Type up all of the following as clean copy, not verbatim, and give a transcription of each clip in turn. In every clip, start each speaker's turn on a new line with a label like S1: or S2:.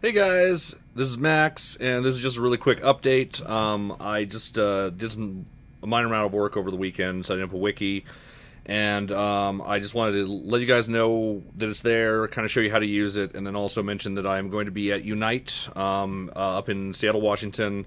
S1: Hey guys, this is Max, and this is just a really quick update. I just did a minor amount of work over the weekend, setting up a wiki, and I just wanted to let you guys know that it's there, kind of show you how to use it, and then also mention that I'm going to be at Unite up in Seattle, Washington.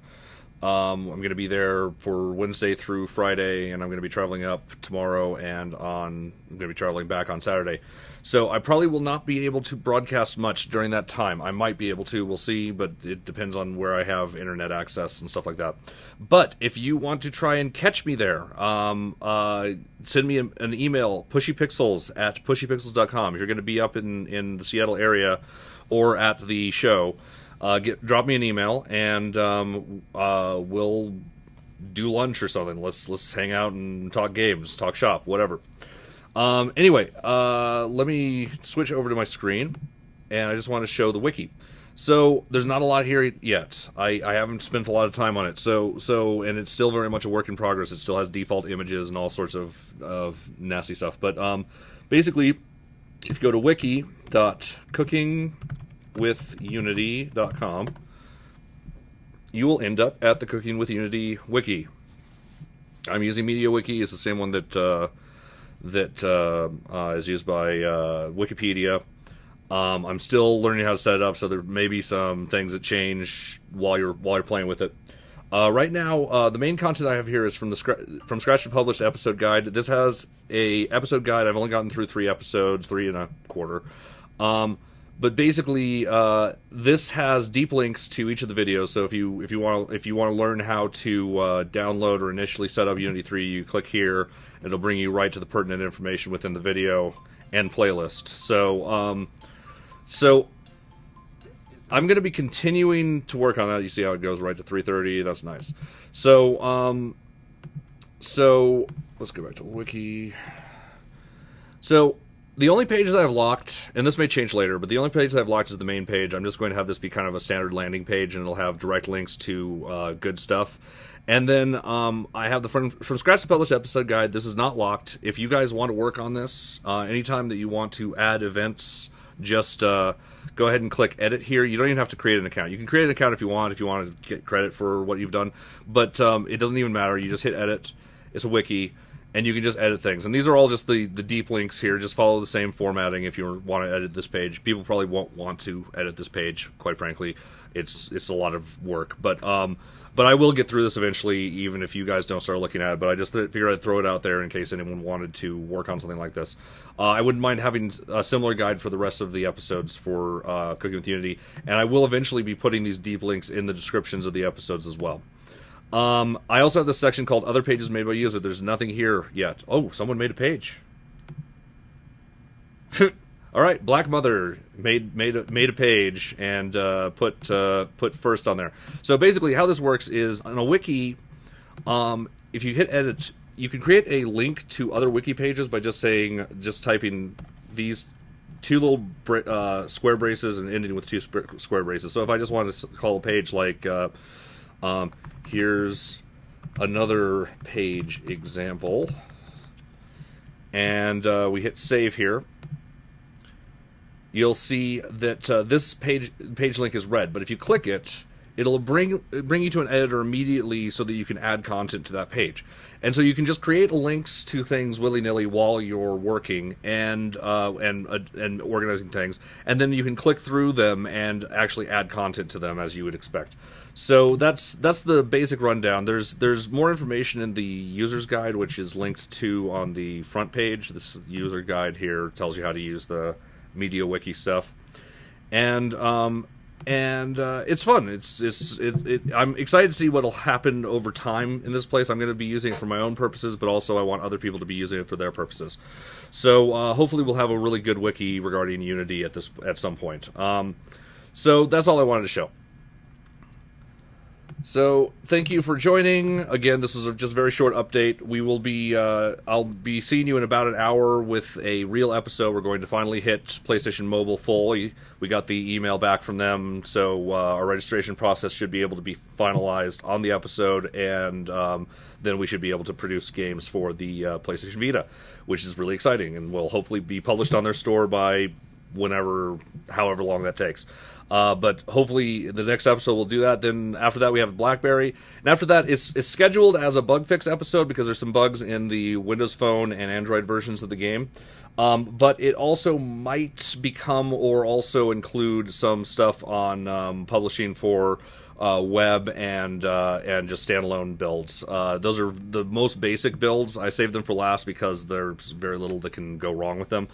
S1: I'm going to be there for Wednesday through Friday, and I'm going to be traveling up tomorrow, and I'm going to be traveling back on Saturday. So I probably will not be able to broadcast much during that time. I might be able to, we'll see, but it depends on where I have internet access and stuff like that. But if you want to try and catch me there, send me an email, pushypixels@pushypixels.com. If you're going to be up in the Seattle area or at the show, drop me an email, and we'll do lunch or something. Let's hang out and talk games, talk shop, whatever. Anyway, let me switch over to my screen, and I just want to show the wiki. So there's not a lot here yet. I haven't spent a lot of time on it. And it's still very much a work in progress. It still has default images and all sorts of nasty stuff. But basically, if you go to wiki.cookingwithunity.com, you will end up at the Cooking with Unity wiki. I'm using Media Wiki. It's the same one that is used by Wikipedia. I'm still learning how to set it up, so there may be some things that change while you're playing with it. Right now, the main content I have here is from scratch to published episode guide. This has a episode guide. I've only gotten through 3 episodes, 3 and a quarter. But basically, this has deep links to each of the videos. So if you want to learn how to download or initially set up Unity 3, you click here. It'll bring you right to the pertinent information within the video and playlist. So I'm going to be continuing to work on that. You see how it goes right to 3:30. That's nice. So let's go back to Wiki. So the only pages I have locked, and this may change later, but the only page that I've locked is the main page. I'm just going to have this be kind of a standard landing page, and it'll have direct links to good stuff. And then I have the from scratch to published episode guide. This is not locked. If you guys want to work on this, anytime that you want to add events, just go ahead and click edit here. You don't even have to create an account. You can create an account if you want to get credit for what you've done, but it doesn't even matter. You just hit edit. It's a wiki, and you can just edit things. And these are all just the deep links here. Just follow the same formatting if you want to edit this page. People probably won't want to edit this page, quite frankly. It's a lot of work, but I will get through this eventually, even if you guys don't start looking at it. But I just figured I'd throw it out there in case anyone wanted to work on something like this. I wouldn't mind having a similar guide for the rest of the episodes for Cooking with Unity, and I will eventually be putting these deep links in the descriptions of the episodes as well. I also have this section called Other Pages Made by User. There's nothing here yet. Oh, someone made a page. All right, Black Mother made a page and put first on there. So basically, how this works is on a wiki, if you hit edit, you can create a link to other wiki pages by just typing these 2 little square braces and ending with 2 square braces. So if I just want to call a page like here's another page example, and we hit save here, you'll see that this page link is red, but if you click it, it'll bring you to an editor immediately so that you can add content to that page. And so you can just create links to things willy-nilly while you're working and organizing things, and then you can click through them and actually add content to them as you would expect. So that's the basic rundown. There's more information in the user's guide, which is linked to on the front page. This user guide here tells you how to use the Media Wiki stuff, and it's fun. I'm excited to see what'll happen over time in this place. I'm going to be using it for my own purposes, but also I want other people to be using it for their purposes. So hopefully we'll have a really good wiki regarding Unity at some point. So that's all I wanted to show. So thank you for joining. Again, this was just a very short update. We will be I'll be seeing you in about an hour with a real episode. We're going to finally hit PlayStation Mobile full. We got the email back from them, so our registration process should be able to be finalized on the episode, and then we should be able to produce games for the PlayStation Vita, which is really exciting, and will hopefully be published on their store by whenever, however long that takes. But hopefully the next episode will do that. Then after that we have BlackBerry, and after that it's scheduled as a bug fix episode because there's some bugs in the Windows Phone and Android versions of the game. But it also might become or also include some stuff on publishing for web and just standalone builds. Those are the most basic builds. I saved them for last because there's very little that can go wrong with them.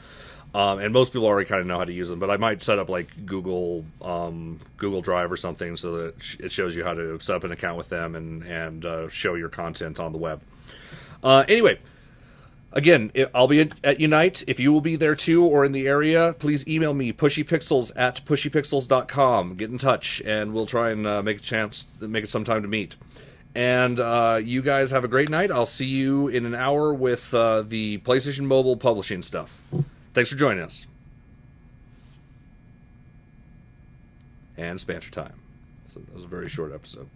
S1: And most people already kind of know how to use them, but I might set up like Google Drive or something so that it shows you how to set up an account with them and show your content on the web. Anyway, again, I'll be at Unite. If you will be there too or in the area, please email me, pushypixels@pushypixels.com. Get in touch, and we'll try and make it some time to meet. And you guys have a great night. I'll see you in an hour with the PlayStation Mobile publishing stuff. Thanks for joining us. And it's banter time. So that was a very short episode.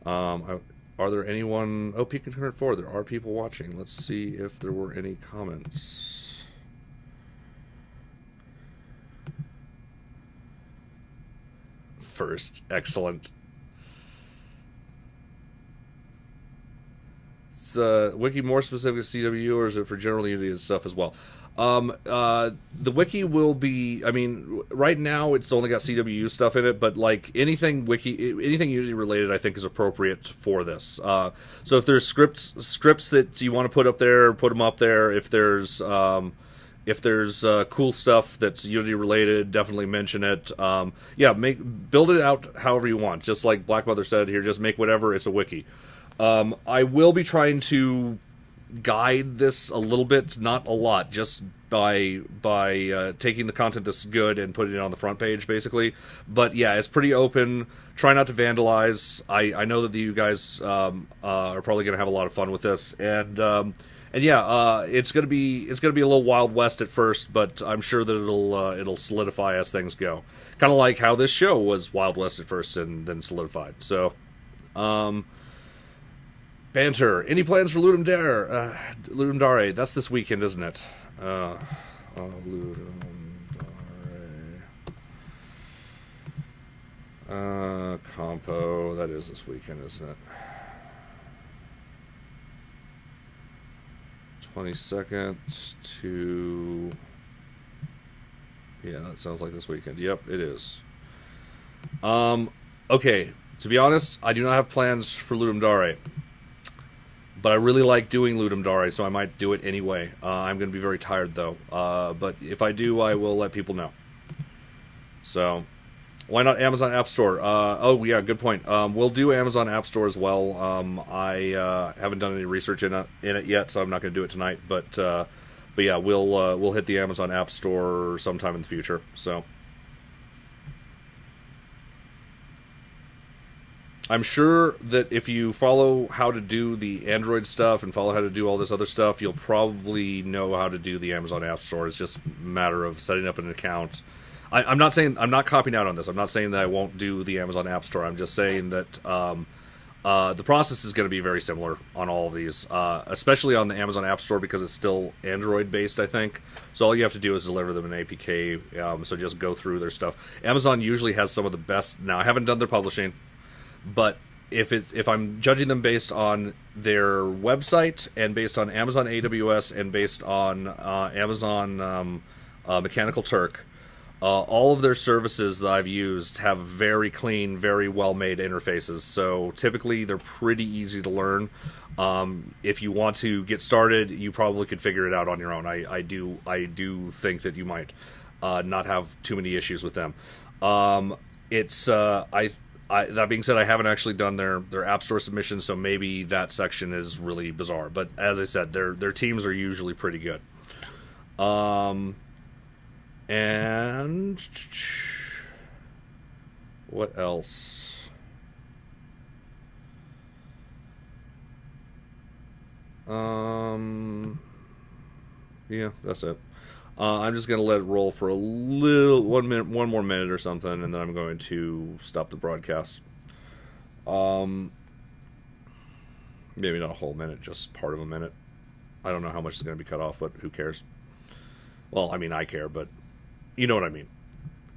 S1: Are there anyone... Oh, Peak 104. There are people watching. Let's see if there were any comments. First. Excellent. Is Wiki more specific to CW, or is it for general Unity and stuff as well? The wiki will be, I mean, right now it's only got CWU stuff in it, but like anything Unity related, I think is appropriate for this. So if there's scripts that you want to put up there, put them up there. If there's cool stuff that's Unity related, definitely mention it. Build it out however you want. Just like Black Mother said here, just make whatever. It's a wiki. I will be trying to guide this a little bit, not a lot, just by taking the content that's good and putting it on the front page, basically. But yeah, it's pretty open. Try not to vandalize. I know that you guys are probably going to have a lot of fun with this, and yeah, it's gonna be a little Wild West at first, but I'm sure that it'll solidify as things go. Kind of like how this show was Wild West at first and then solidified. So, banter. Any plans for Ludum Dare? Ludum Dare. That's this weekend, isn't it? Ludum Dare. Compo. That is this weekend, isn't it? 22nd to... Yeah, that sounds like this weekend. Yep, it is. Okay, to be honest, I do not have plans for Ludum Dare. But I really like doing Ludum Dare, so I might do it anyway. I'm going to be very tired, though. But if I do, I will let people know. So, why not Amazon App Store? Oh, yeah, good point. We'll do Amazon App Store as well. I haven't done any research in it yet, so I'm not going to do it tonight. But yeah, we'll hit the Amazon App Store sometime in the future. So, I'm sure that if you follow how to do the Android stuff and follow how to do all this other stuff, you'll probably know how to do the Amazon App Store. It's just a matter of setting up an account. I'm not copying out on this. I'm not saying that I won't do the Amazon App Store. I'm just saying that the process is going to be very similar on all of these, especially on the Amazon App Store because it's still Android-based, I think. So all you have to do is deliver them an APK, so just go through their stuff. Amazon usually has some of the best... Now, I haven't done their publishing, but if I'm judging them based on their website and based on Amazon AWS and based on Amazon Mechanical Turk, all of their services that I've used have very clean, very well-made interfaces. So typically they're pretty easy to learn. If you want to get started, you probably could figure it out on your own. I do think that you might not have too many issues with them. That being said, I haven't actually done their App Store submission, so maybe that section is really bizarre. But as I said, their teams are usually pretty good. And what else? Yeah, that's it. I'm just going to let it roll for one more minute or something, and then I'm going to stop the broadcast. Maybe not a whole minute, just part of a minute. I don't know how much is going to be cut off, but who cares? Well, I mean, I care, but you know what I mean.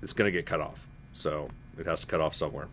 S1: It's going to get cut off. So it has to cut off somewhere.